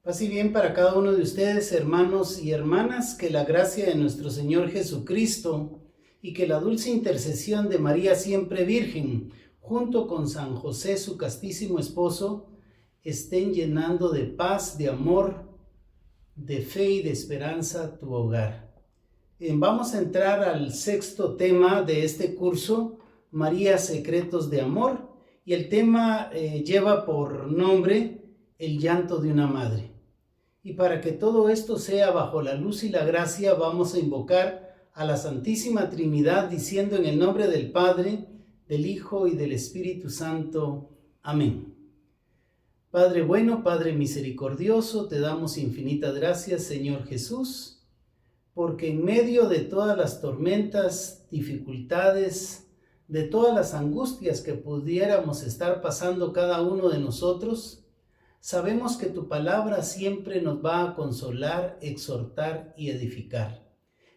Paz y bien para cada uno de ustedes, hermanos y hermanas, que la gracia de nuestro Señor Jesucristo y que la dulce intercesión de María siempre Virgen, junto con San José, su castísimo esposo, estén llenando de paz, de amor, de fe y de esperanza tu hogar. Vamos a entrar al sexto tema de este curso, María, Secretos de Amor, y el tema lleva por nombre el llanto de una madre. Y para que todo esto sea bajo la luz y la gracia, vamos a invocar a la Santísima Trinidad diciendo en el nombre del Padre, del Hijo y del Espíritu Santo. Amén. Padre bueno, Padre misericordioso, te damos infinitas gracias, Señor Jesús, porque en medio de todas las tormentas, dificultades, de todas las angustias que pudiéramos estar pasando cada uno de nosotros, sabemos que tu palabra siempre nos va a consolar, exhortar y edificar.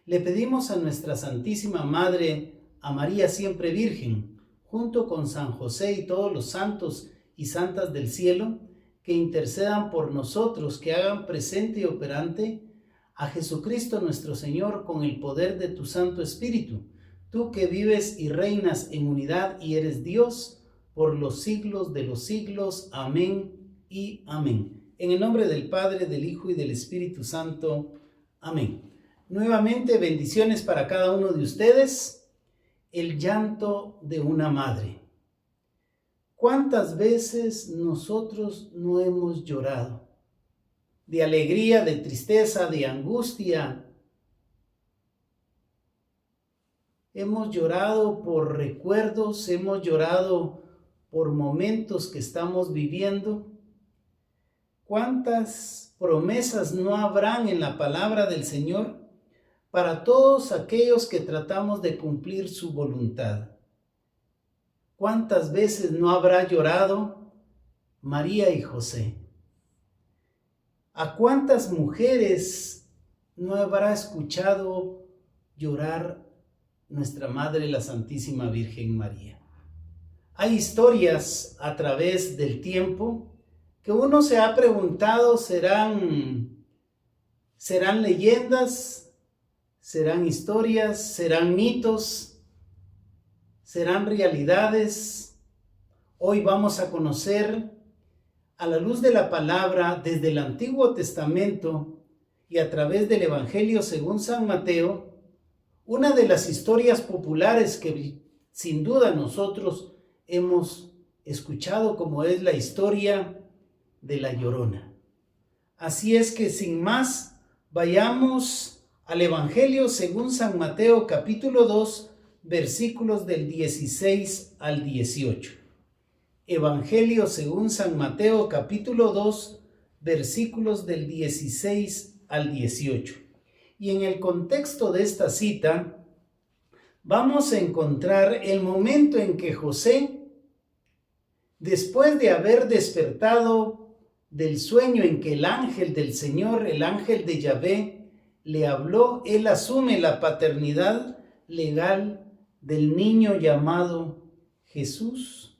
Le pedimos a nuestra Santísima Madre, a María siempre Virgen, junto con San José y todos los santos y santas del cielo, que intercedan por nosotros, que hagan presente y operante a Jesucristo nuestro Señor con el poder de tu Santo Espíritu, tú que vives y reinas en unidad y eres Dios por los siglos de los siglos. Amén y amén. En el nombre del Padre, del Hijo y del Espíritu Santo. Amén. Nuevamente, bendiciones para cada uno de ustedes. El llanto de una madre. ¿Cuántas veces nosotros no hemos llorado? De alegría, de tristeza, de angustia. Hemos llorado por recuerdos, hemos llorado por momentos que estamos viviendo. ¿Cuántas promesas no habrán en la palabra del Señor para todos aquellos que tratamos de cumplir su voluntad? ¿Cuántas veces no habrá llorado María y José? ¿A cuántas mujeres no habrá escuchado llorar nuestra Madre, la Santísima Virgen María? Hay historias a través del tiempo que uno se ha preguntado, ¿serán leyendas? ¿Serán historias? ¿Serán mitos? ¿Serán realidades? Hoy vamos a conocer, a la luz de la palabra, desde el Antiguo Testamento y a través del Evangelio según San Mateo, una de las historias populares que sin duda nosotros hemos escuchado, como es la historia de la Llorona. Así es que sin más, vayamos al Evangelio según San Mateo capítulo 2, versículos del 16 al 18. Evangelio según San Mateo capítulo 2, versículos del 16 al 18. Y en el contexto de esta cita, vamos a encontrar el momento en que José, después de haber despertado del sueño en que el ángel del Señor, el ángel de Yahvé, le habló, él asume la paternidad legal del niño llamado Jesús.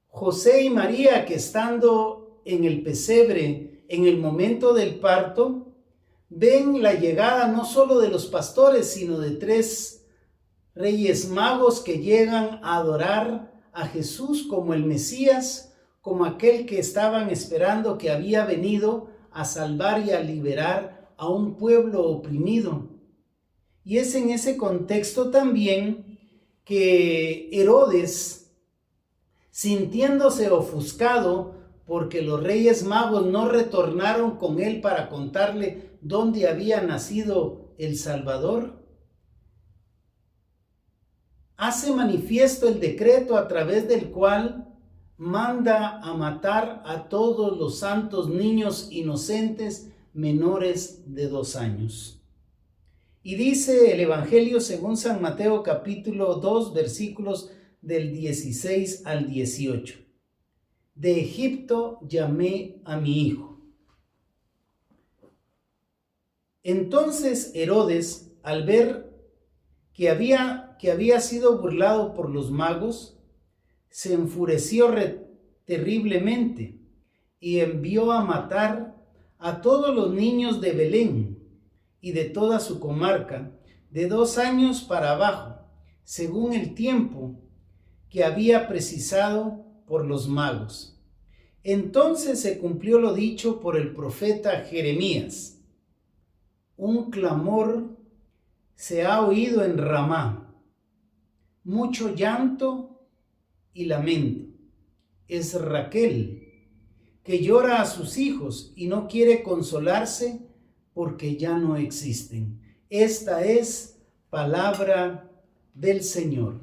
José y María, que estando en el pesebre en el momento del parto, ven la llegada no solo de los pastores, sino de 3 reyes magos que llegan a adorar a Jesús como el Mesías, como aquel que estaban esperando, que había venido a salvar y a liberar a un pueblo oprimido. Y es en ese contexto también que Herodes, sintiéndose ofuscado porque los reyes magos no retornaron con él para contarle dónde había nacido el Salvador, hace manifiesto el decreto a través del cual manda a matar a todos los santos niños inocentes menores de 2 años. Y dice el Evangelio según San Mateo capítulo 2 versículos del 16 al 18. De Egipto llamé a mi hijo. Entonces Herodes, al ver que había sido burlado por los magos, se enfureció terriblemente y envió a matar a todos los niños de Belén y de toda su comarca, de 2 años para abajo, según el tiempo que había precisado por los magos. Entonces se cumplió lo dicho por el profeta Jeremías. Un clamor se ha oído en Ramá, mucho llanto y lamento. Es Raquel, que llora a sus hijos y no quiere consolarse porque ya no existen. Esta es palabra del Señor.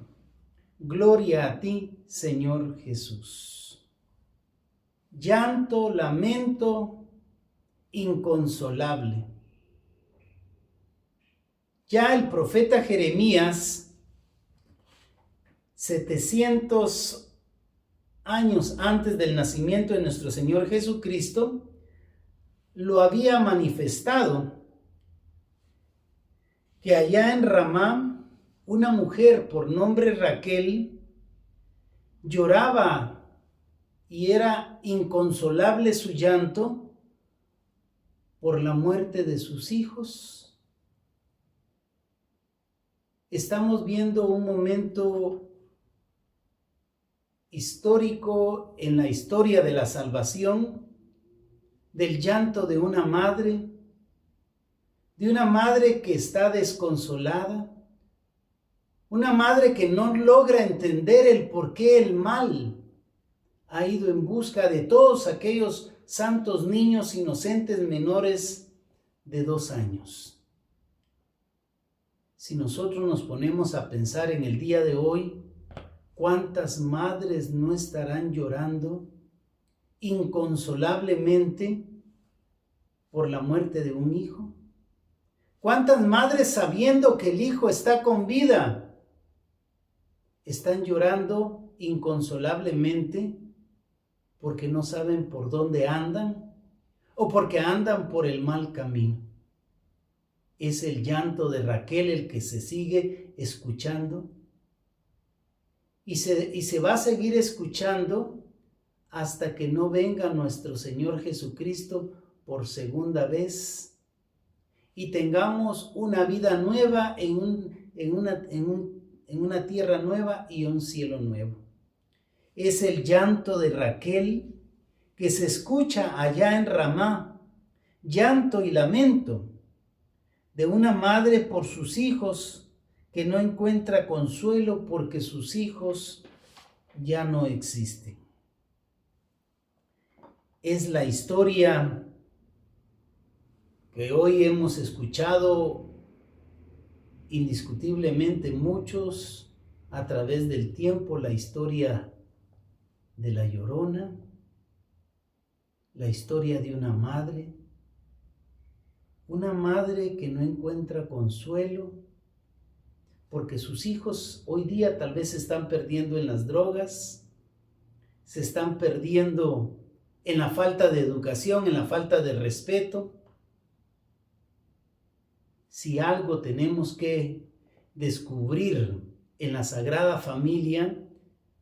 Gloria a ti, Señor Jesús. Llanto, lamento, inconsolable. Ya el profeta Jeremías, 700 años antes del nacimiento de nuestro Señor Jesucristo, lo había manifestado, que allá en Ramá, una mujer por nombre Raquel lloraba y era inconsolable su llanto por la muerte de sus hijos. Estamos viendo un momento histórico en la historia de la salvación, del llanto de una madre que está desconsolada, una madre que no logra entender el por qué el mal ha ido en busca de todos aquellos santos niños inocentes menores de 2 años. Si nosotros nos ponemos a pensar en el día de hoy, ¿cuántas madres no estarán llorando inconsolablemente por la muerte de un hijo? ¿Cuántas madres, sabiendo que el hijo está con vida, están llorando inconsolablemente porque no saben por dónde andan o porque andan por el mal camino? Es el llanto de Raquel el que se sigue escuchando y se va a seguir escuchando hasta que no venga nuestro Señor Jesucristo por segunda vez y tengamos una vida nueva en una tierra nueva y un cielo nuevo. Es el llanto de Raquel que se escucha allá en Ramá, llanto y lamento de una madre por sus hijos que no encuentra consuelo porque sus hijos ya no existen. Es la historia que hoy hemos escuchado indiscutiblemente muchos a través del tiempo, la historia de la Llorona, la historia de una madre que no encuentra consuelo porque sus hijos hoy día tal vez se están perdiendo en las drogas, se están perdiendo en la falta de educación, en la falta de respeto. Si algo tenemos que descubrir en la Sagrada Familia,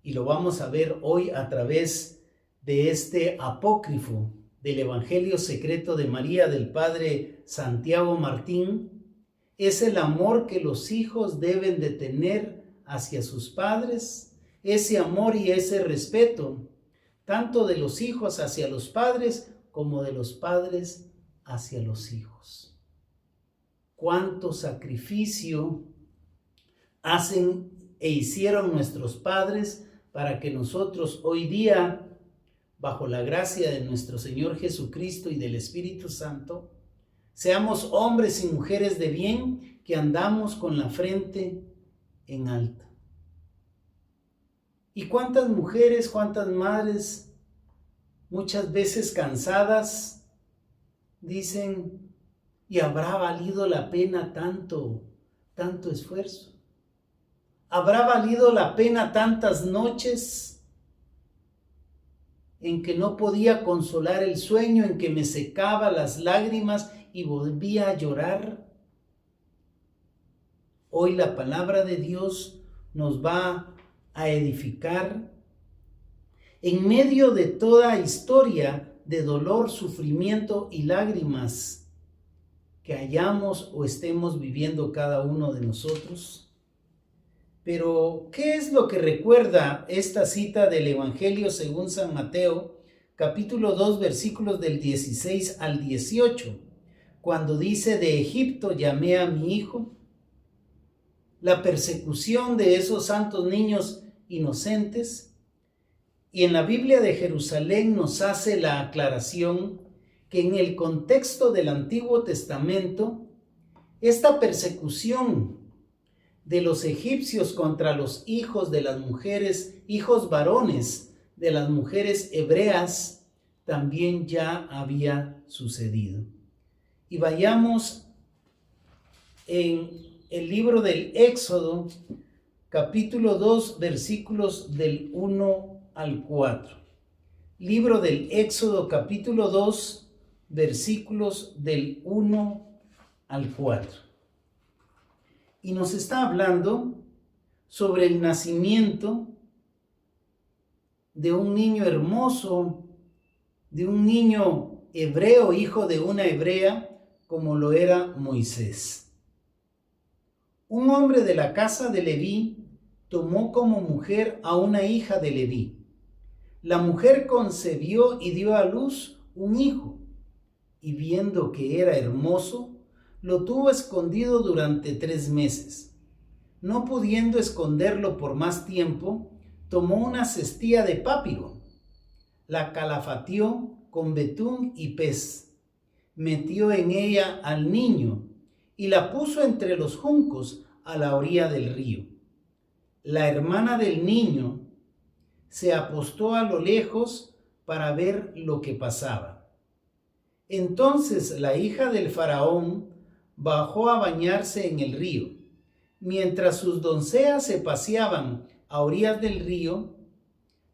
y lo vamos a ver hoy a través de este apócrifo del Evangelio secreto de María del Padre Santiago Martín, es el amor que los hijos deben de tener hacia sus padres, ese amor y ese respeto, tanto de los hijos hacia los padres como de los padres hacia los hijos. Cuánto sacrificio hacen e hicieron nuestros padres para que nosotros hoy día, bajo la gracia de nuestro Señor Jesucristo y del Espíritu Santo, seamos hombres y mujeres de bien que andamos con la frente en alto. ¿Y cuántas mujeres, cuántas madres, muchas veces cansadas, dicen, ¿y habrá valido la pena tanto esfuerzo? ¿Habrá valido la pena tantas noches en que no podía consolar el sueño, en que me secaba las lágrimas y volvía a llorar? Hoy la palabra de Dios nos va a edificar en medio de toda historia de dolor, sufrimiento y lágrimas que hayamos o estemos viviendo cada uno de nosotros. Pero, ¿qué es lo que recuerda esta cita del Evangelio según San Mateo, capítulo 2, versículos del 16 al 18, cuando dice: de Egipto llamé a mi hijo? La persecución de esos santos niños inocentes. Y en la Biblia de Jerusalén nos hace la aclaración que en el contexto del Antiguo Testamento, esta persecución de los egipcios contra los hijos de las mujeres, hijos varones de las mujeres hebreas, también ya había sucedido. Y vayamos en el libro del Éxodo, capítulo 2, versículos del 1 al 4. Libro del Éxodo, capítulo 2, versículos del 1 al 4. Y nos está hablando sobre el nacimiento de un niño hermoso, de un niño hebreo, hijo de una hebrea, como lo era Moisés. Un hombre de la casa de Leví tomó como mujer a una hija de Leví. La mujer concebió y dio a luz un hijo, y viendo que era hermoso, lo tuvo escondido durante 3 meses. No pudiendo esconderlo por más tiempo, tomó una cestilla de papiro, la calafateó con betún y pez, metió en ella al niño y la puso entre los juncos a la orilla del río. La hermana del niño se apostó a lo lejos para ver lo que pasaba. Entonces la hija del faraón bajó a bañarse en el río. Mientras sus doncellas se paseaban a orillas del río,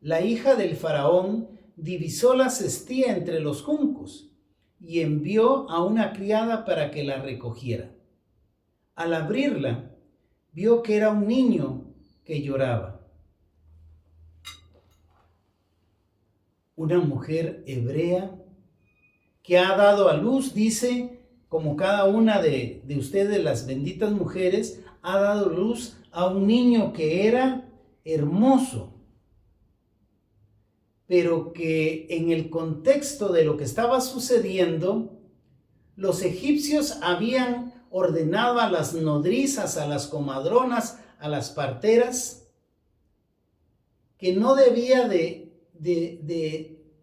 la hija del faraón divisó la cestilla entre los juncos y envió a una criada para que la recogiera. Al abrirla, vio que era un niño que lloraba. Una mujer hebrea que ha dado a luz, dice, como cada una de ustedes, las benditas mujeres, ha dado luz a un niño que era hermoso, pero que en el contexto de lo que estaba sucediendo, los egipcios habían ordenado a las nodrizas, a las comadronas, a las parteras, que no debía de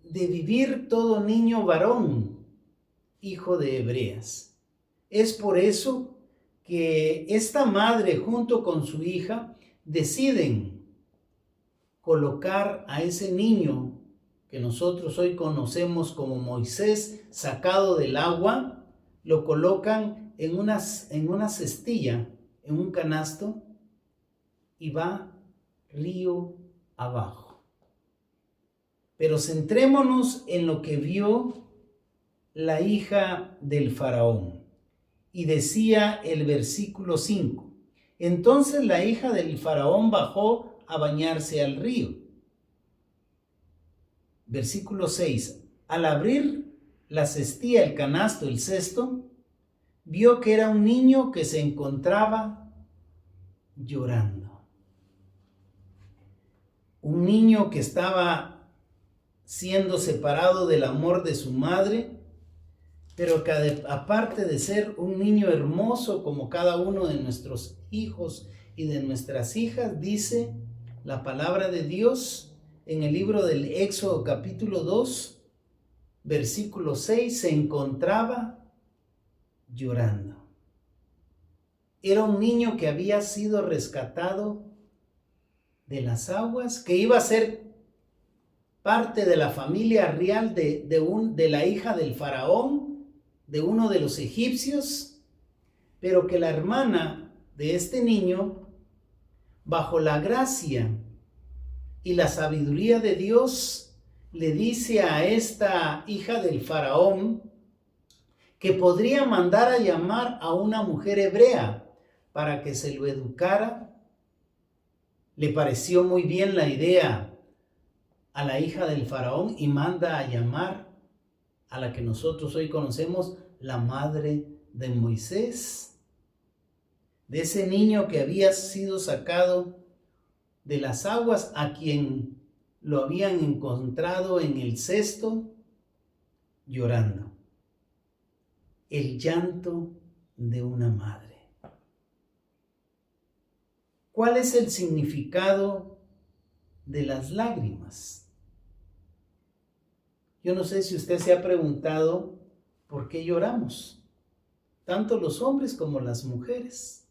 vivir todo niño varón, hijo de hebreas. Es por eso que esta madre junto con su hija deciden colocar a ese niño que nosotros hoy conocemos como Moisés, sacado del agua, lo colocan en una cestilla, en un canasto, y va río abajo. Pero centrémonos en lo que vio la hija del faraón. Y decía el versículo 5: entonces la hija del faraón bajó a bañarse al río. Versículo 6: al abrir la cestilla, el canasto, el cesto, vio que era un niño que se encontraba llorando. Un niño que estaba siendo separado del amor de su madre, pero que aparte de ser un niño hermoso como cada uno de nuestros hijos y de nuestras hijas, dice la palabra de Dios en el libro del Éxodo capítulo 2, versículo 6, se encontraba llorando. Era un niño que había sido rescatado de las aguas, que iba a ser parte de la familia real de la hija del faraón, de uno de los egipcios, pero que la hermana de este niño, bajo la gracia y la sabiduría de Dios, le dice a esta hija del faraón que podría mandar a llamar a una mujer hebrea para que se lo educara. Le pareció muy bien la idea a la hija del faraón y manda a llamar a la que nosotros hoy conocemos, la madre de Moisés, de ese niño que había sido sacado de las aguas, a quien lo habían encontrado en el cesto llorando. El llanto de una madre. ¿Cuál es el significado de las lágrimas? Yo no sé si usted se ha preguntado por qué lloramos, tanto los hombres como las mujeres.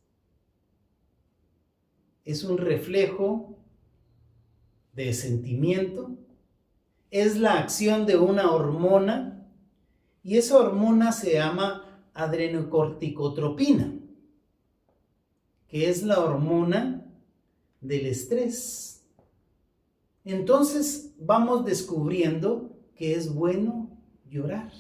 Es un reflejo de sentimiento, es la acción de una hormona, y esa hormona se llama adrenocorticotropina, que es la hormona del estrés. Entonces vamos descubriendo que es bueno llorar.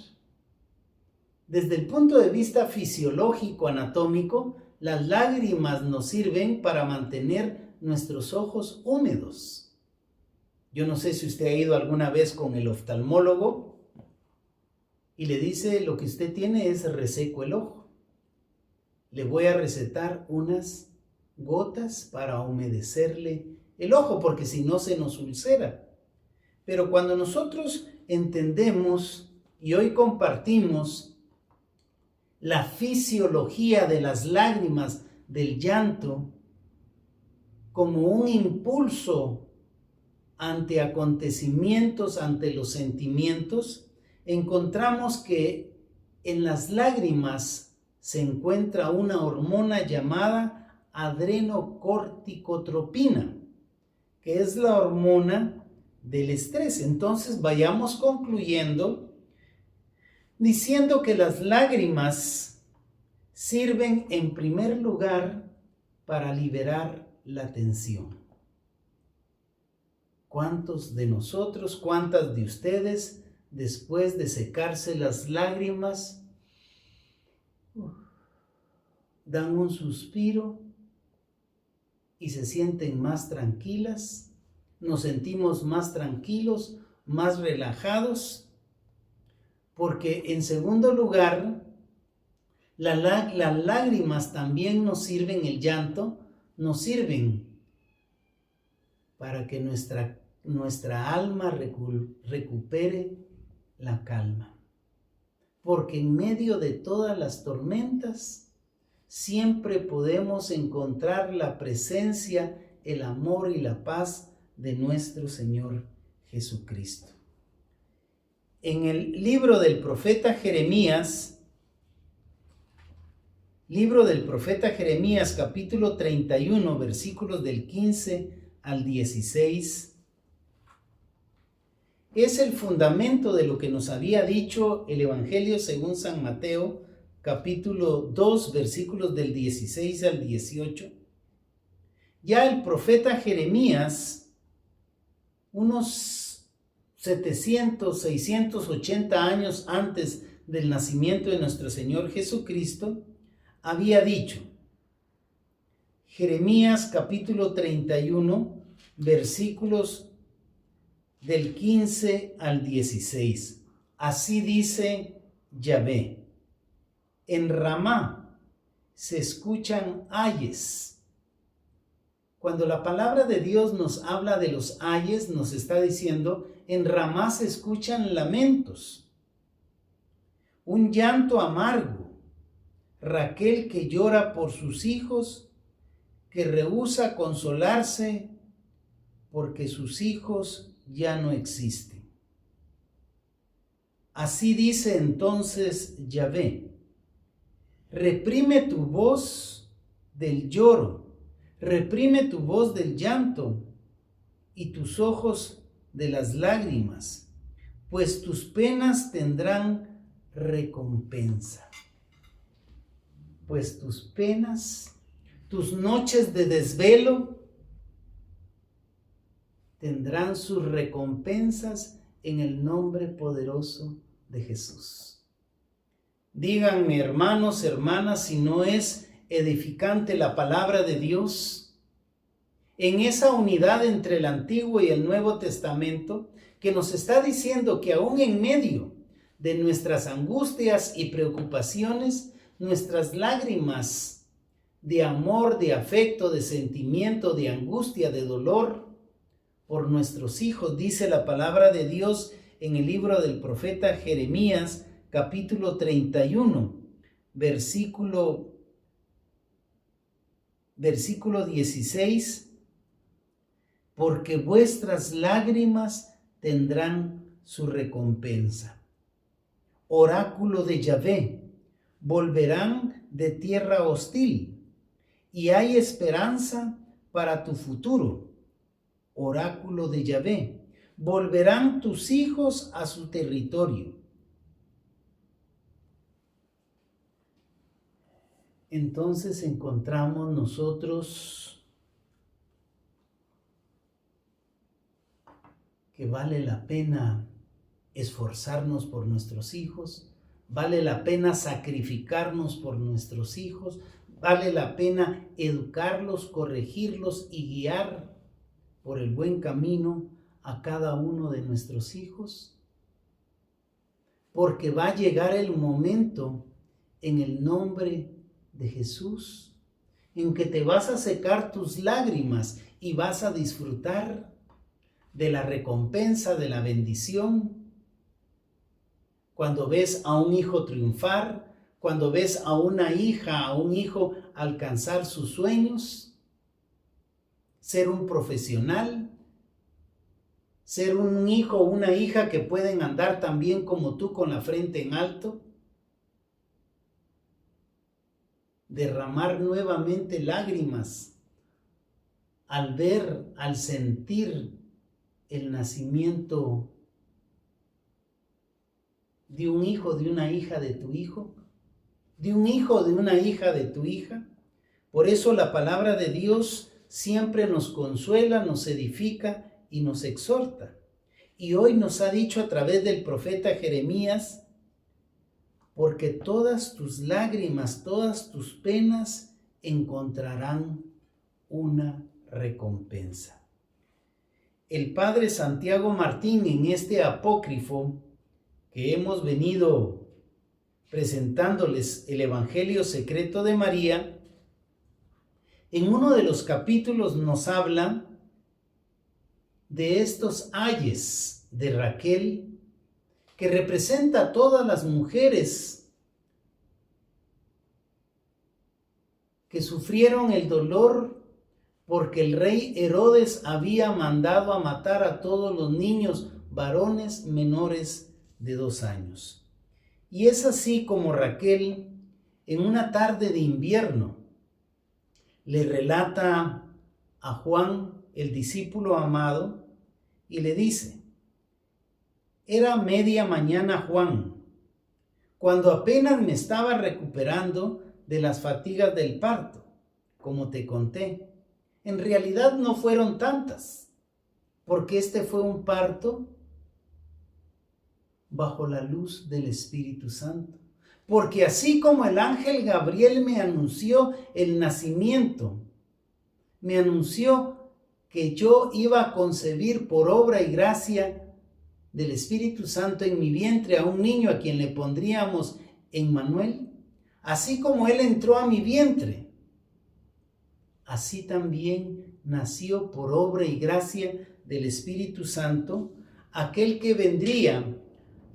Desde el punto de vista fisiológico, anatómico, las lágrimas nos sirven para mantener nuestros ojos húmedos. Yo no sé si usted ha ido alguna vez con el oftalmólogo y le dice: lo que usted tiene es reseco el ojo. Le voy a recetar unas gotas para humedecerle el ojo, porque si no se nos ulcera. Pero cuando nosotros entendemos y hoy compartimos la fisiología de las lágrimas, del llanto, como un impulso ante acontecimientos, ante los sentimientos, encontramos que en las lágrimas se encuentra una hormona llamada adrenocorticotropina, que es la hormona del estrés. Entonces vayamos concluyendo diciendo que las lágrimas sirven en primer lugar para liberar la tensión. ¿Cuántos de nosotros, cuántas de ustedes, después de secarse las lágrimas, dan un suspiro y se sienten más tranquilas? Nos sentimos más tranquilos, más relajados, porque en segundo lugar, las lágrimas también nos sirven, el llanto, nos sirven para que nuestra alma recupere la calma. Porque en medio de todas las tormentas, siempre podemos encontrar la presencia, el amor y la paz de nuestro Señor Jesucristo. En el libro del profeta Jeremías, capítulo 31, versículos del 15 al 16, es el fundamento de lo que nos había dicho el Evangelio según San Mateo, capítulo 2, versículos del 16 al 18. Ya el profeta Jeremías, unos 680 años antes del nacimiento de nuestro Señor Jesucristo, había dicho, Jeremías capítulo 31, versículos del 15 al 16. Así dice Yahvé: en Ramá se escuchan ayes. Cuando la palabra de Dios nos habla de los ayes, nos está diciendo, en Ramá se escuchan lamentos, un llanto amargo, Raquel que llora por sus hijos, que rehúsa consolarse porque sus hijos ya no existen. Así dice entonces Yahvé: reprime tu voz del lloro, reprime tu voz del llanto y tus ojos de las lágrimas, pues tus penas tendrán recompensa. Pues tus penas, tus noches de desvelo, tendrán sus recompensas en el nombre poderoso de Jesús. Díganme, hermanos, hermanas, si no es edificante la palabra de Dios en esa unidad entre el Antiguo y el Nuevo Testamento, que nos está diciendo que aún en medio de nuestras angustias y preocupaciones, nuestras lágrimas de amor, de afecto, de sentimiento, de angustia, de dolor por nuestros hijos. Dice la palabra de Dios en el libro del profeta Jeremías, capítulo 31, versículo 16, porque vuestras lágrimas tendrán su recompensa. Oráculo de Yahvé, volverán de tierra hostil y hay esperanza para tu futuro. Oráculo de Yahvé, volverán tus hijos a su territorio. Entonces encontramos nosotros que vale la pena esforzarnos por nuestros hijos, vale la pena sacrificarnos por nuestros hijos, vale la pena educarlos, corregirlos y guiar por el buen camino a cada uno de nuestros hijos, porque va a llegar el momento en el nombre de Jesús en que te vas a secar tus lágrimas y vas a disfrutar de la recompensa, de la bendición. Cuando ves a un hijo triunfar, cuando ves a una hija, a un hijo alcanzar sus sueños, ser un profesional, ser un hijo o una hija que pueden andar tan bien como tú con la frente en alto, derramar nuevamente lágrimas al ver, al sentir el nacimiento de un hijo, de una hija de tu hijo, de un hijo, de una hija de tu hija. Por eso la palabra de Dios siempre nos consuela, nos edifica y nos exhorta. Y hoy nos ha dicho a través del profeta Jeremías, porque todas tus lágrimas, todas tus penas encontrarán una recompensa. El padre Santiago Martín, en este apócrifo que hemos venido presentándoles, el Evangelio secreto de María, en uno de los capítulos nos habla de estos ayes de Raquel, que representa a todas las mujeres que sufrieron el dolor porque el rey Herodes había mandado a matar a todos los niños varones menores de 2 años. Y es así como Raquel, en una tarde de invierno, le relata a Juan, el discípulo amado, y le dice: era media mañana, Juan, cuando apenas me estaba recuperando de las fatigas del parto, como te conté. En realidad no fueron tantas, porque este fue un parto bajo la luz del Espíritu Santo. Porque así como el ángel Gabriel me anunció el nacimiento, me anunció que yo iba a concebir por obra y gracia del Espíritu Santo en mi vientre a un niño a quien le pondríamos Emmanuel, así como él entró a mi vientre, así también nació por obra y gracia del Espíritu Santo aquel que vendría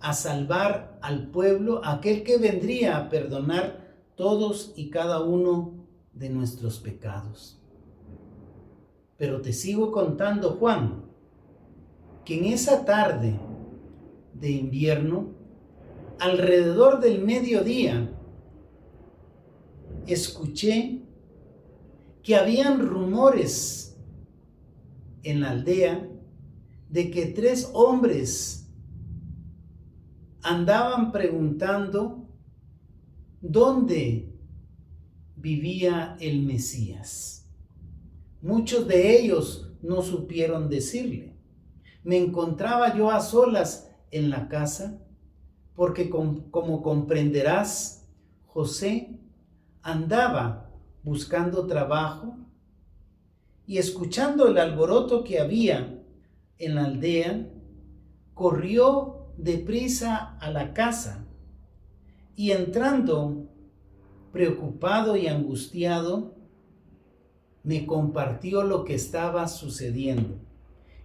a salvar al pueblo, aquel que vendría a perdonar todos y cada uno de nuestros pecados. Pero te sigo contando, Juan, que en esa tarde de invierno, alrededor del mediodía, escuché que habían rumores en la aldea de que 3 hombres andaban preguntando dónde vivía el Mesías. Muchos de ellos no supieron decirle. Me encontraba yo a solas en la casa, porque como comprenderás, José andaba buscando trabajo y escuchando el alboroto que había en la aldea, corrió deprisa a la casa y entrando, preocupado y angustiado, me compartió lo que estaba sucediendo.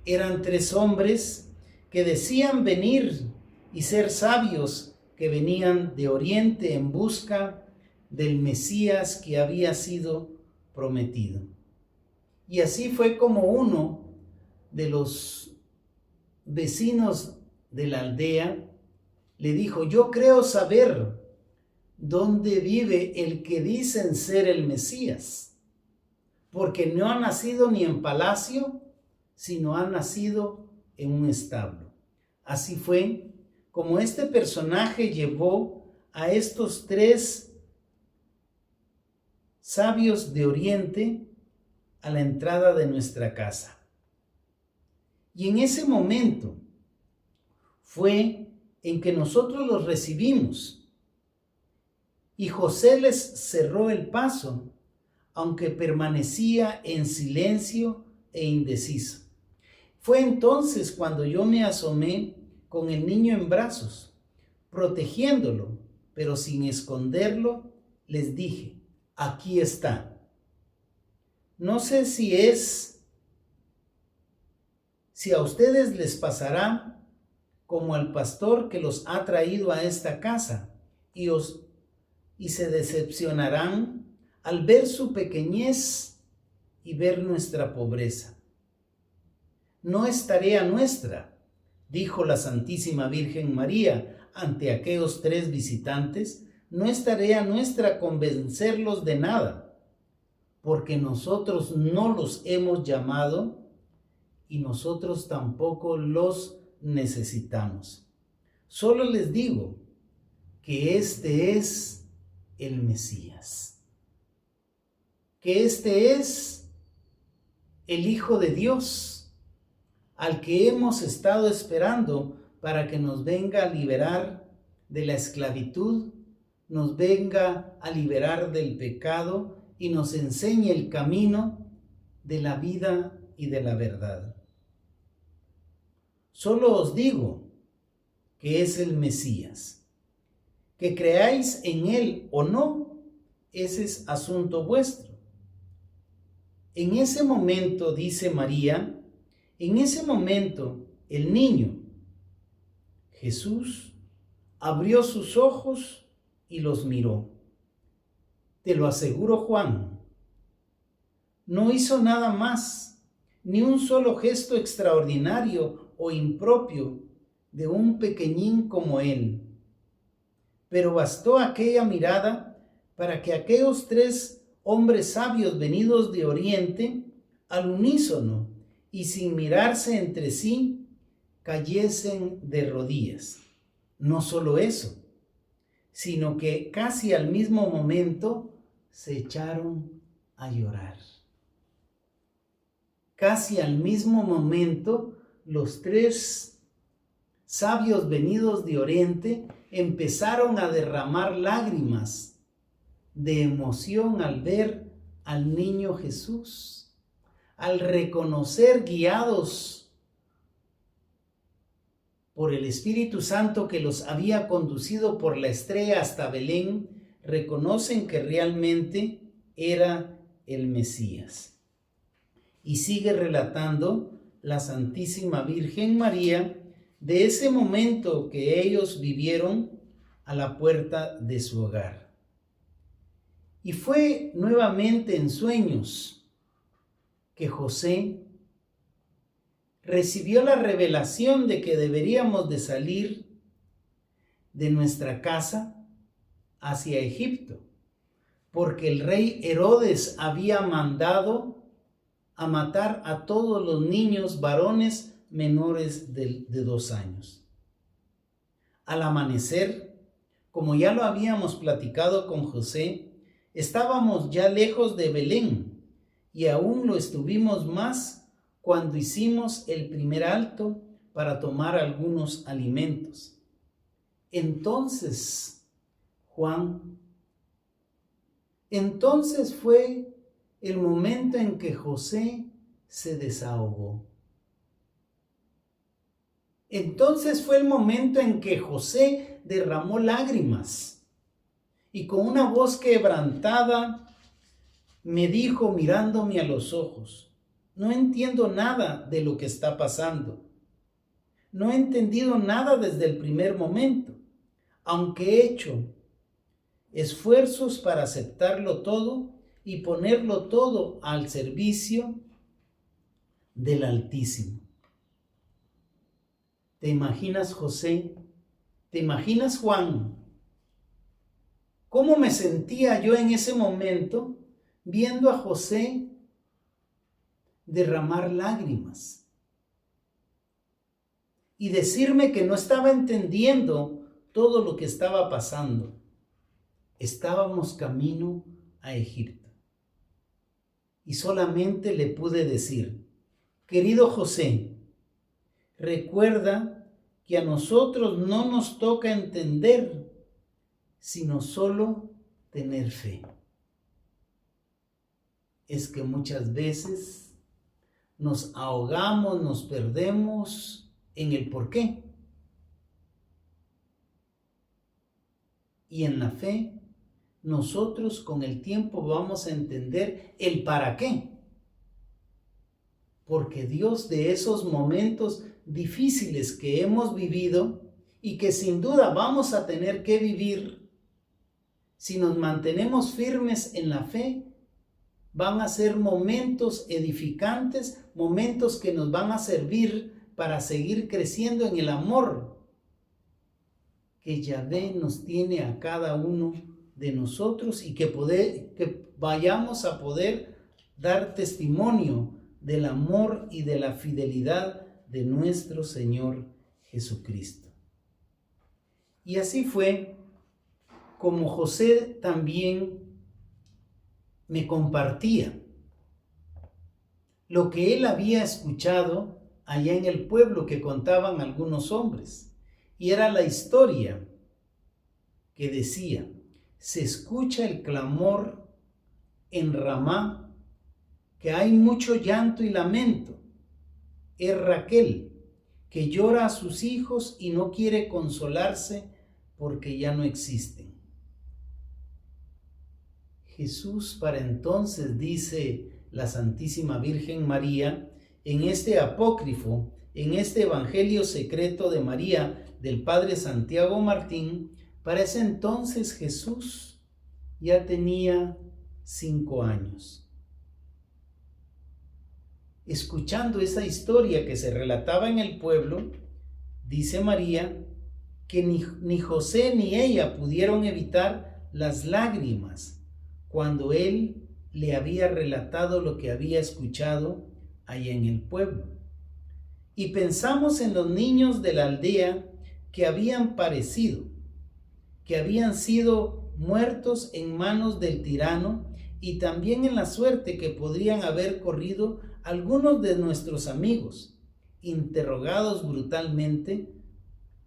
Eran 3 hombres que decían venir y ser sabios, que venían de Oriente en busca del Mesías que había sido prometido. Y así fue como uno de los vecinos de la aldea le dijo: yo creo saber dónde vive el que dicen ser el Mesías, porque no ha nacido ni en palacio, sino ha nacido en un establo. Así fue como este personaje llevó a estos 3 sabios de Oriente a la entrada de nuestra casa. Y en ese momento fue en que nosotros los recibimos y José les cerró el paso, aunque permanecía en silencio e indeciso. Fue entonces cuando yo me asomé con el niño en brazos, protegiéndolo, pero sin esconderlo, les dije: aquí está. No sé si a ustedes les pasará como al pastor que los ha traído a esta casa y se decepcionarán al ver su pequeñez y ver nuestra pobreza. No es tarea nuestra, dijo la Santísima Virgen María ante aquellos 3 visitantes, no es tarea nuestra convencerlos de nada, porque nosotros no los hemos llamado y nosotros tampoco los necesitamos. Solo les digo que este es el Mesías, que este es el Hijo de Dios, al que hemos estado esperando para que nos venga a liberar de la esclavitud, nos venga a liberar del pecado y nos enseñe el camino de la vida y de la verdad. Solo os digo que es el Mesías. Que creáis en él o no, ese es asunto vuestro. En ese momento, dice María, en ese momento el niño, Jesús, abrió sus ojos y los miró. Te lo aseguro, Juan, no hizo nada más, ni un solo gesto extraordinario o impropio de un pequeñín como él. Pero bastó aquella mirada para que aquellos 3 hombres sabios venidos de Oriente, al unísono y sin mirarse entre sí, cayesen de rodillas. No solo eso, sino que casi al mismo momento se echaron a llorar. Casi al mismo momento, los 3 sabios venidos de Oriente empezaron a derramar lágrimas de emoción al ver al niño Jesús, al reconocer, guiados por el Espíritu Santo que los había conducido por la estrella hasta Belén, reconocen que realmente era el Mesías. Y sigue relatando la Santísima Virgen María de ese momento que ellos vivieron a la puerta de su hogar. Y fue nuevamente en sueños que José recibió la revelación de que deberíamos de salir de nuestra casa hacia Egipto, porque el rey Herodes había mandado a matar a todos los niños varones menores de 2 años. Al amanecer, como ya lo habíamos platicado con José, estábamos ya lejos de Belén y aún lo estuvimos más cuando hicimos el primer alto para tomar algunos alimentos. Entonces, entonces fue el momento en que José se desahogó. Entonces fue el momento en que José derramó lágrimas y con una voz quebrantada me dijo mirándome a los ojos: no entiendo nada de lo que está pasando. No he entendido nada desde el primer momento, aunque he hecho esfuerzos para aceptarlo todo y ponerlo todo al servicio del Altísimo. ¿Te imaginas, José? ¿Te imaginas, Juan? ¿Cómo me sentía yo en ese momento viendo a José derramar lágrimas y decirme que no estaba entendiendo todo lo que estaba pasando? Estábamos camino a Egipto y solamente le pude decir: querido José, recuerda que a nosotros no nos toca entender, sino solo tener fe. Es que muchas veces nos ahogamos, nos perdemos en el por qué. Y en la fe, nosotros con el tiempo vamos a entender el para qué. Porque Dios, de esos momentos difíciles que hemos vivido y que sin duda vamos a tener que vivir, si nos mantenemos firmes en la fe, van a ser momentos edificantes, momentos que nos van a servir para seguir creciendo en el amor que Yahvé nos tiene a cada uno de nosotros y que vayamos a poder dar testimonio del amor y de la fidelidad de nuestro Señor Jesucristo. Y así fue como José también me compartía lo que él había escuchado allá en el pueblo que contaban algunos hombres. Y era la historia que decía: se escucha el clamor en Ramá, que hay mucho llanto y lamento. Es Raquel, que llora a sus hijos y no quiere consolarse porque ya no existen. Jesús para entonces, dice la Santísima Virgen María, en este apócrifo, en este Evangelio secreto de María del Padre Santiago Martín, para ese entonces Jesús ya tenía 5 años. Escuchando esa historia que se relataba en el pueblo, dice María que ni José ni ella pudieron evitar las lágrimas cuando él le había relatado lo que había escuchado allá en el pueblo. Y pensamos en los niños de la aldea que habían parecido, que habían sido muertos en manos del tirano, y también en la suerte que podrían haber corrido algunos de nuestros amigos, interrogados brutalmente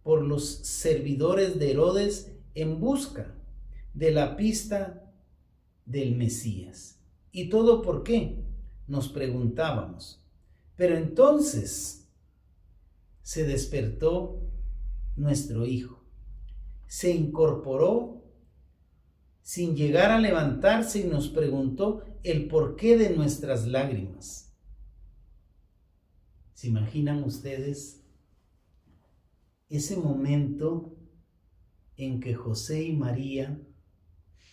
por los servidores de Herodes en busca de la pista del Mesías. ¿Y todo por qué?, nos preguntábamos. Pero entonces se despertó nuestro hijo, se incorporó sin llegar a levantarse y nos preguntó el porqué de nuestras lágrimas. ¿Se imaginan ustedes ese momento en que José y María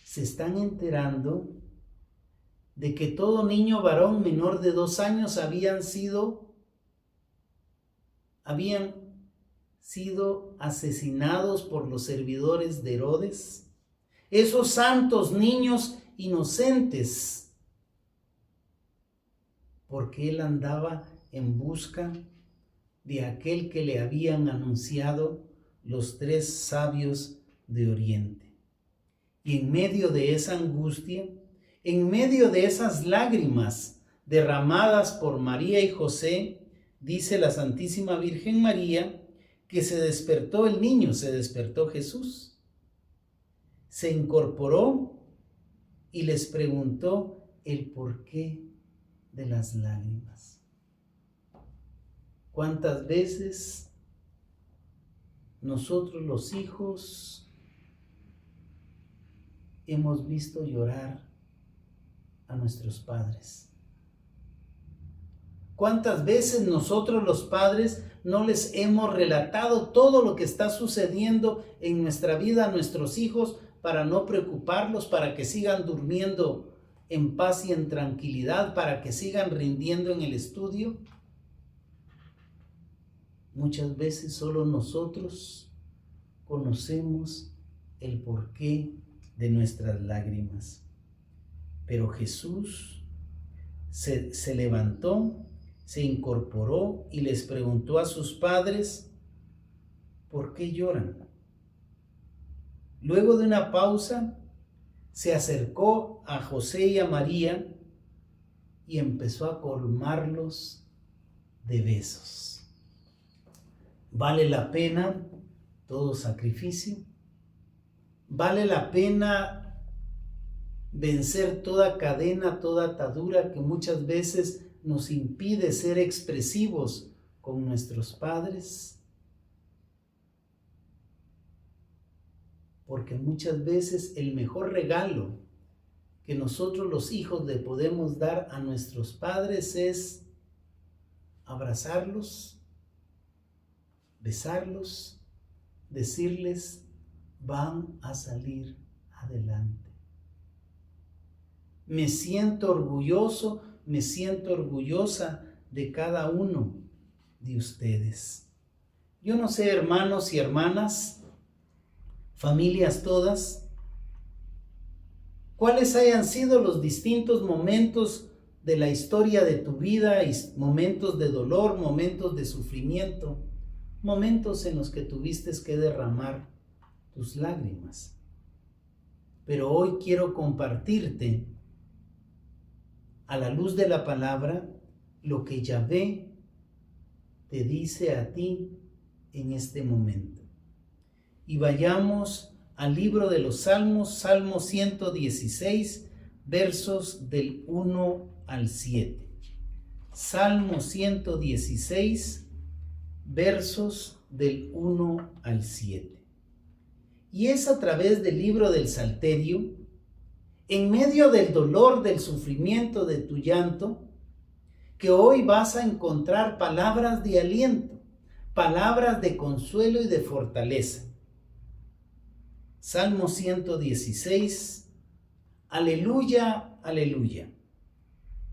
se están enterando de que todo niño varón menor de 2 años habían sido asesinados por los servidores de Herodes? Esos santos niños inocentes, porque él andaba en busca de aquel que le habían anunciado los 3 sabios de Oriente. Y en medio de esa angustia, en medio de esas lágrimas derramadas por María y José, dice la Santísima Virgen María que se despertó el niño, se despertó Jesús. Se incorporó y les preguntó el porqué de las lágrimas. ¿Cuántas veces nosotros los hijos hemos visto llorar a nuestros padres? ¿Cuántas veces nosotros los padres no les hemos relatado todo lo que está sucediendo en nuestra vida a nuestros hijos para no preocuparlos, para que sigan durmiendo en paz y en tranquilidad, para que sigan rindiendo en el estudio? Muchas veces solo nosotros conocemos el porqué de nuestras lágrimas. Pero Jesús se levantó, se incorporó y les preguntó a sus padres, ¿por qué lloran? Luego de una pausa, se acercó a José y a María y empezó a colmarlos de besos. ¿Vale la pena todo sacrificio? ¿Vale la pena vencer toda cadena, toda atadura que muchas veces nos impide ser expresivos con nuestros padres? Porque muchas veces el mejor regalo que nosotros los hijos le podemos dar a nuestros padres es abrazarlos, besarlos, decirles, van a salir adelante. Me siento orgulloso, me siento orgullosa de cada uno de ustedes. Yo no sé, hermanos y hermanas, familias todas, cuáles hayan sido los distintos momentos de la historia de tu vida, momentos de dolor, momentos de sufrimiento, momentos en los que tuviste que derramar tus lágrimas. Pero hoy quiero compartirte, a la luz de la palabra, lo que Yahvé te dice a ti en este momento. Y vayamos al libro de los Salmos, Salmo 116, versos del 1 al 7. Salmo 116, versos del 1 al 7. Y es a través del libro del Salterio, en medio del dolor, del sufrimiento, de tu llanto, que hoy vas a encontrar palabras de aliento, palabras de consuelo y de fortaleza. Salmo 116, aleluya, aleluya.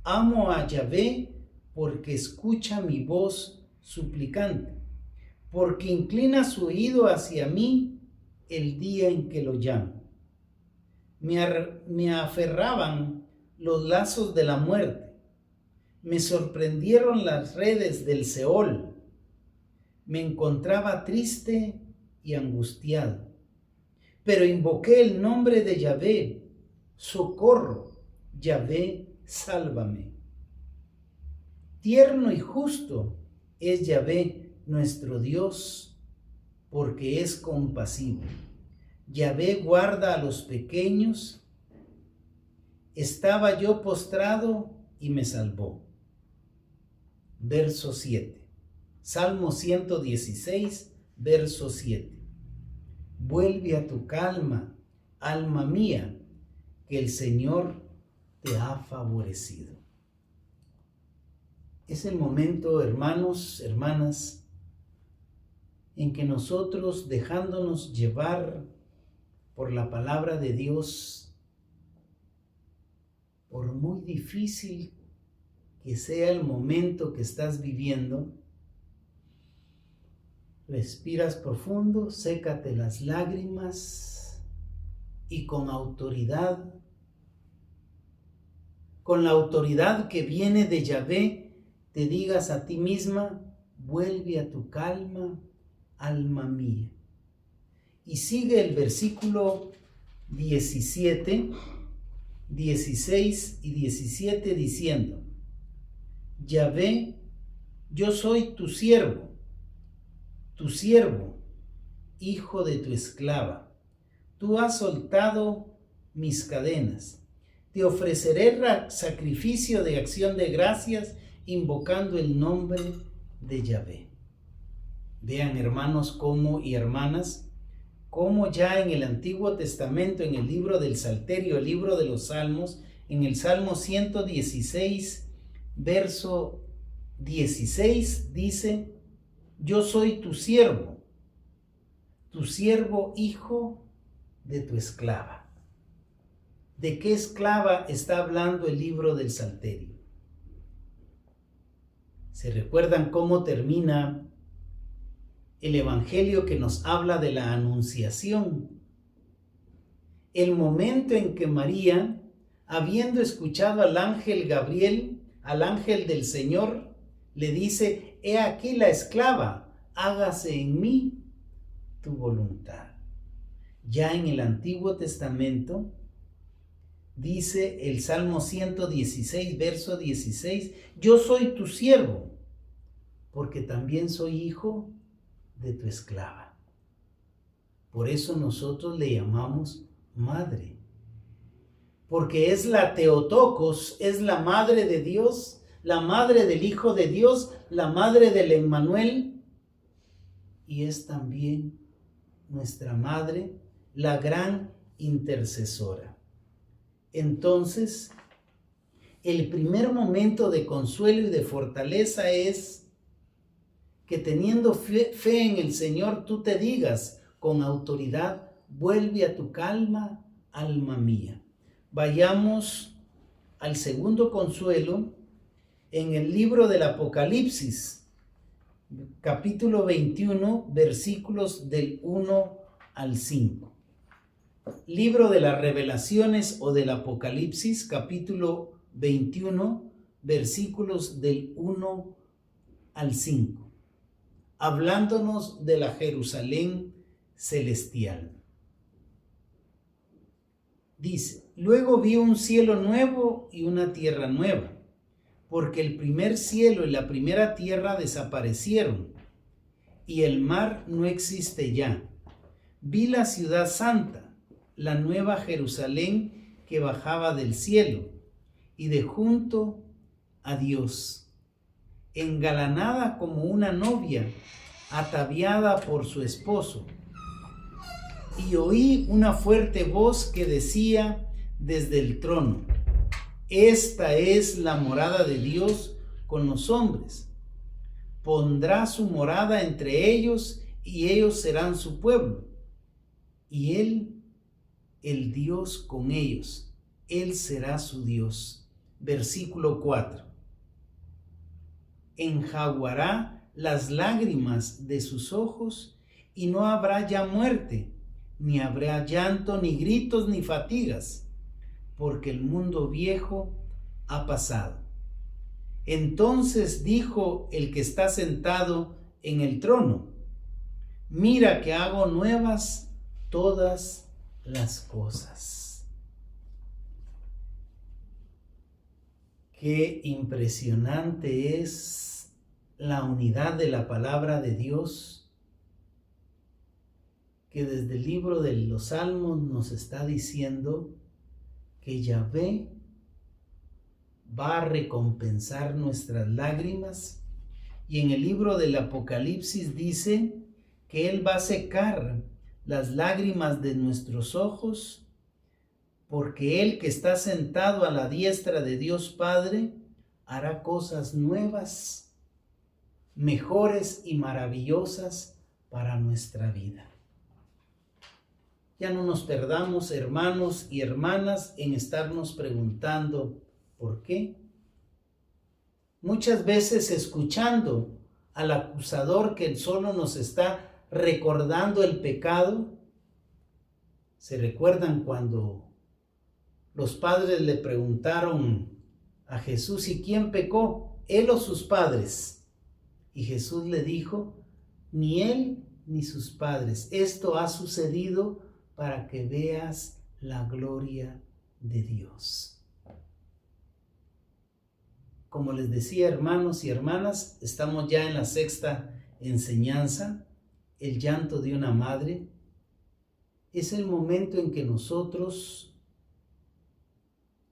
Amo a Yahvé porque escucha mi voz suplicante, porque inclina su oído hacia mí el día en que lo llamo. Me aferraban los lazos de la muerte, me sorprendieron las redes del Seol, me encontraba triste y angustiado. Pero invoqué el nombre de Yahvé, socorro, Yahvé, sálvame. Tierno y justo es Yahvé, nuestro Dios, porque es compasivo. Yahvé guarda a los pequeños. Estaba yo postrado y me salvó. Verso 7. Salmo 116, verso 7. Vuelve a tu calma, alma mía, que el Señor te ha favorecido. Es el momento, hermanos, hermanas, en que nosotros, dejándonos llevar por la palabra de Dios, por muy difícil que sea el momento que estás viviendo, respiras profundo, sécate las lágrimas y con autoridad, con la autoridad que viene de Yahvé, te digas a ti misma, vuelve a tu calma, alma mía. Y sigue el versículo 17, 16 y 17 diciendo, Yahvé, yo soy tu siervo, hijo de tu esclava. Tú has soltado mis cadenas. Te ofreceré sacrificio de acción de gracias, invocando el nombre de Yahvé. Vean, hermanos y hermanas, cómo ya en el Antiguo Testamento, en el libro del Salterio, el libro de los Salmos, en el Salmo 116, verso 16, dice: yo soy tu siervo hijo de tu esclava. ¿De qué esclava está hablando el libro del Salterio? ¿Se recuerdan cómo termina el Evangelio que nos habla de la Anunciación? El momento en que María, habiendo escuchado al ángel Gabriel, al ángel del Señor, le dice: he aquí la esclava, hágase en mí tu voluntad. Ya en el Antiguo Testamento dice el Salmo 116, verso 16: yo soy tu siervo, porque también soy hijo de tu esclava. Por eso nosotros le llamamos madre, porque es la Theotokos, es la madre de Dios, la madre del Hijo de Dios, la madre del Emmanuel, y es también nuestra madre, la gran intercesora. Entonces, el primer momento de consuelo y de fortaleza es que teniendo fe en el Señor, tú te digas con autoridad: vuelve a tu calma, alma mía. Vayamos al segundo consuelo en el libro del Apocalipsis, capítulo 21, versículos del 1 al 5. Libro de las Revelaciones o del Apocalipsis, capítulo 21, versículos del 1 al 5. Hablándonos de la Jerusalén celestial. Dice: luego vi un cielo nuevo y una tierra nueva, porque el primer cielo y la primera tierra desaparecieron, y el mar no existe ya. Vi la ciudad santa, la nueva Jerusalén, que bajaba del cielo, y de junto a Dios, engalanada como una novia, ataviada por su esposo. Y oí una fuerte voz que decía desde el trono: esta es la morada de Dios con los hombres. Pondrá su morada entre ellos, y ellos serán su pueblo, y Él, el Dios con ellos. Él será su Dios. Versículo 4. Enjaguará las lágrimas de sus ojos, y no habrá ya muerte, ni habrá llanto, ni gritos, ni fatigas, porque el mundo viejo ha pasado. Entonces dijo el que está sentado en el trono: mira que hago nuevas todas las cosas. Qué impresionante es la unidad de la palabra de Dios, que desde el libro de los Salmos nos está diciendo que Yahvé va a recompensar nuestras lágrimas, y en el libro del Apocalipsis dice que Él va a secar las lágrimas de nuestros ojos, porque Él, que está sentado a la diestra de Dios Padre, hará cosas nuevas, mejores y maravillosas para nuestra vida. Ya no nos perdamos, hermanos y hermanas, en estarnos preguntando ¿por qué? Muchas veces escuchando al acusador que solo nos está recordando el pecado. ¿Se recuerdan cuando los padres le preguntaron a Jesús: ¿y quién pecó, él o sus padres? Y Jesús le dijo: ni él ni sus padres. Esto ha sucedido para que veas la gloria de Dios. Como les decía, hermanos y hermanas, estamos ya en la sexta enseñanza, el llanto de una madre. Es el momento en que nosotros,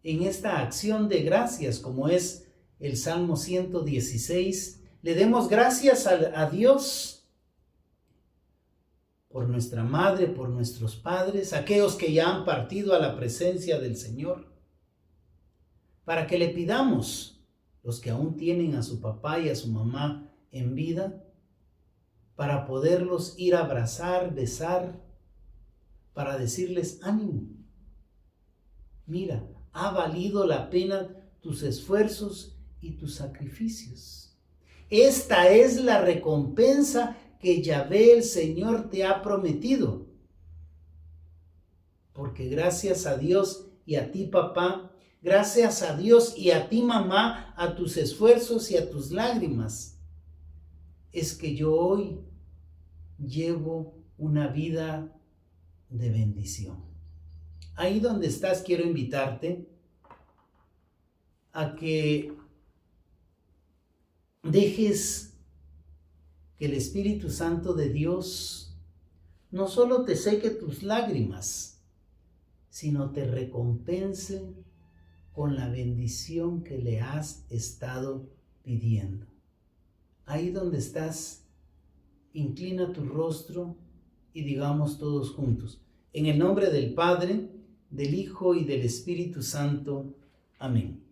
en esta acción de gracias, como es el Salmo 116, le demos gracias a Dios por nuestra madre, por nuestros padres, aquellos que ya han partido a la presencia del Señor, para que le pidamos, los que aún tienen a su papá y a su mamá en vida, para poderlos ir a abrazar, besar, para decirles ánimo. Mira, ha valido la pena tus esfuerzos y tus sacrificios. Esta es la recompensa que Yahvé el Señor te ha prometido. Porque gracias a Dios y a ti, papá, gracias a Dios y a ti, mamá, a tus esfuerzos y a tus lágrimas, es que yo hoy llevo una vida de bendición. Ahí donde estás, quiero invitarte a que dejes que el Espíritu Santo de Dios no solo te seque tus lágrimas, sino te recompense con la bendición que le has estado pidiendo. Ahí donde estás, inclina tu rostro y digamos todos juntos, en el nombre del Padre, del Hijo y del Espíritu Santo. Amén.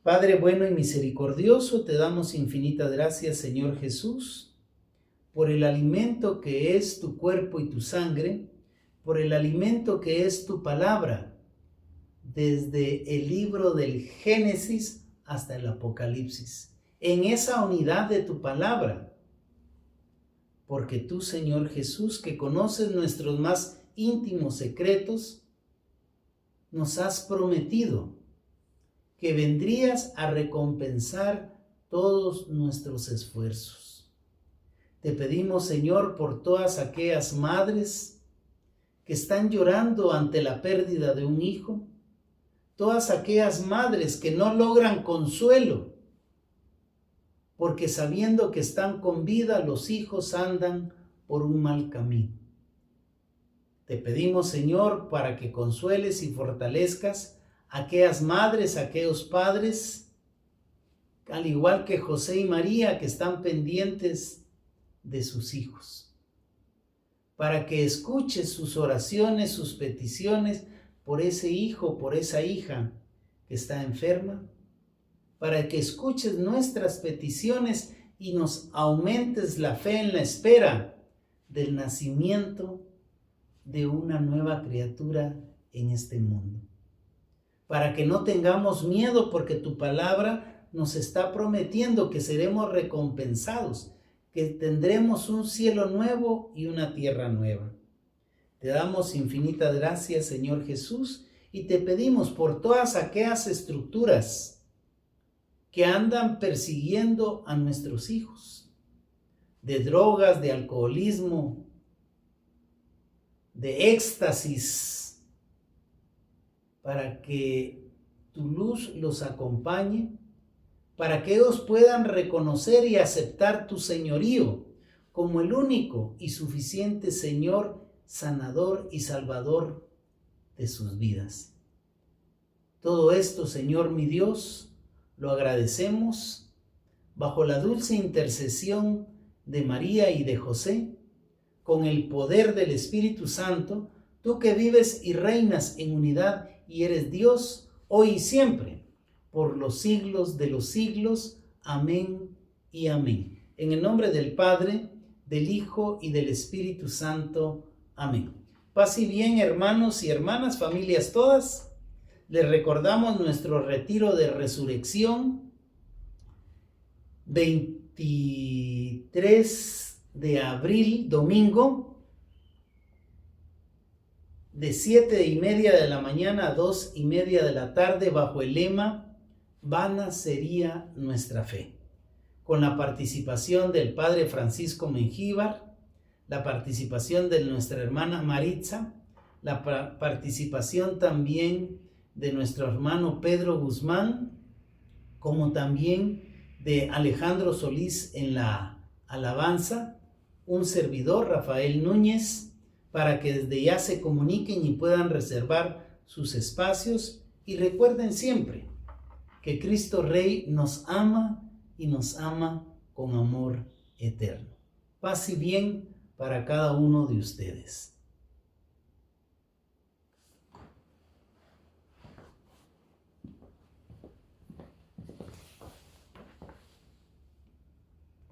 Padre bueno y misericordioso, te damos infinitas gracias, Señor Jesús, por el alimento que es tu cuerpo y tu sangre, por el alimento que es tu palabra, desde el libro del Génesis hasta el Apocalipsis, en esa unidad de tu palabra. Porque tú, Señor Jesús, que conoces nuestros más íntimos secretos, nos has prometido que vendrías a recompensar todos nuestros esfuerzos. Te pedimos, Señor, por todas aquellas madres que están llorando ante la pérdida de un hijo, todas aquellas madres que no logran consuelo, porque sabiendo que están con vida, los hijos andan por un mal camino. Te pedimos, Señor, para que consueles y fortalezcas a aquellas madres, a aquellos padres, al igual que José y María, que están pendientes de sus hijos, para que escuches sus oraciones, sus peticiones por ese hijo, por esa hija que está enferma, para que escuches nuestras peticiones y nos aumentes la fe en la espera del nacimiento de una nueva criatura en este mundo. Para que no tengamos miedo, porque tu palabra nos está prometiendo que seremos recompensados, que tendremos un cielo nuevo y una tierra nueva. Te damos infinitas gracias, Señor Jesús, y te pedimos por todas aquellas estructuras que andan persiguiendo a nuestros hijos, de drogas, de alcoholismo, de éxtasis, para que tu luz los acompañe, para que ellos puedan reconocer y aceptar tu señorío como el único y suficiente Señor, sanador y salvador de sus vidas. Todo esto, Señor mi Dios, lo agradecemos bajo la dulce intercesión de María y de José, con el poder del Espíritu Santo, tú que vives y reinas en unidad y eres Dios hoy y siempre, por los siglos de los siglos. Amén y amén. En el nombre del Padre, del Hijo y del Espíritu Santo. Amén. Paz y bien, hermanos y hermanas, familias todas. Les recordamos nuestro retiro de resurrección, 23 de abril, domingo, de 7:30 de la mañana a 2:30 de la tarde, bajo el lema "Vana sería nuestra fe", con la participación del Padre Francisco Mengíbar, la participación de nuestra hermana Maritza, la participación también de nuestro hermano Pedro Guzmán, como también de Alejandro Solís en la alabanza, un servidor, Rafael Núñez, para que desde ya se comuniquen y puedan reservar sus espacios. Y recuerden siempre que Cristo Rey nos ama y nos ama con amor eterno. Paz y bien para cada uno de ustedes.